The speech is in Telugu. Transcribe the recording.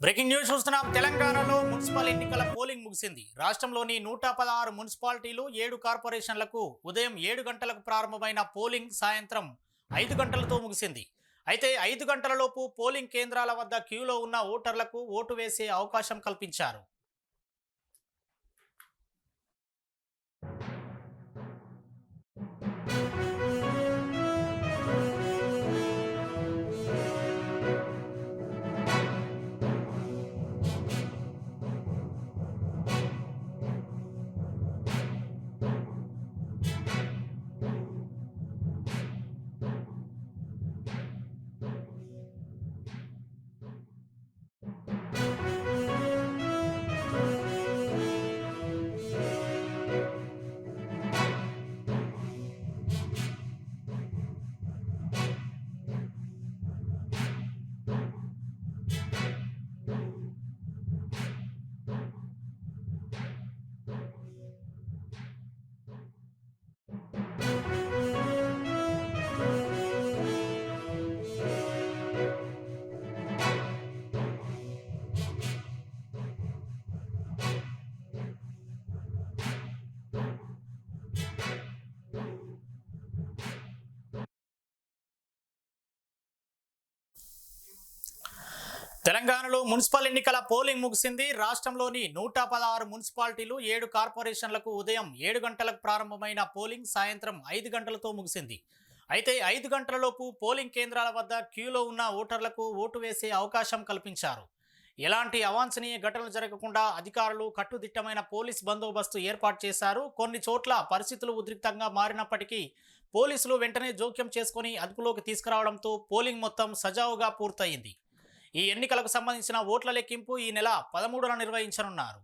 బ్రేకింగ్ న్యూస్ చూస్తున్నాం. తెలంగాణలో మున్సిపల్ ఎన్నికల పోలింగ్ ముగిసింది. రాష్ట్రంలోని 116 మున్సిపాలిటీలు 7 కార్పొరేషన్లకు ఉదయం 7 గంటలకు ప్రారంభమైన పోలింగ్ సాయంత్రం 5 గంటలతో ముగిసింది. అయితే 5 గంటలలోపు పోలింగ్ కేంద్రాల వద్ద క్యూలో ఉన్న ఓటర్లకు ఓటు వేసే అవకాశం కల్పించారు. తెలంగాణలో మున్సిపల్ ఎన్నికల పోలింగ్ ముగిసింది. రాష్ట్రంలోని 116 మున్సిపాలిటీలు 7 కార్పొరేషన్లకు ఉదయం 7 గంటలకు ప్రారంభమైన పోలింగ్ సాయంత్రం 5 గంటలతో ముగిసింది. అయితే 5 గంటలలోపు పోలింగ్ కేంద్రాల వద్ద క్యూలో ఉన్న ఓటర్లకు ఓటు వేసే అవకాశం కల్పించారు. ఎలాంటి అవాంఛనీయ ఘటనలు జరగకుండా అధికారులు కట్టుదిట్టమైన పోలీస్ బందోబస్తు ఏర్పాటు చేశారు. కొన్ని చోట్ల పరిస్థితులు ఉద్రిక్తంగా మారినప్పటికీ పోలీసులు వెంటనే జోక్యం చేసుకుని అదుపులోకి తీసుకురావడంతో పోలింగ్ మొత్తం సజావుగా పూర్తయింది. ఈ ఎన్నికలకు సంబంధించిన ఓట్ల లెక్కింపు ఈ నెల 13న నిర్వహించనున్నారు.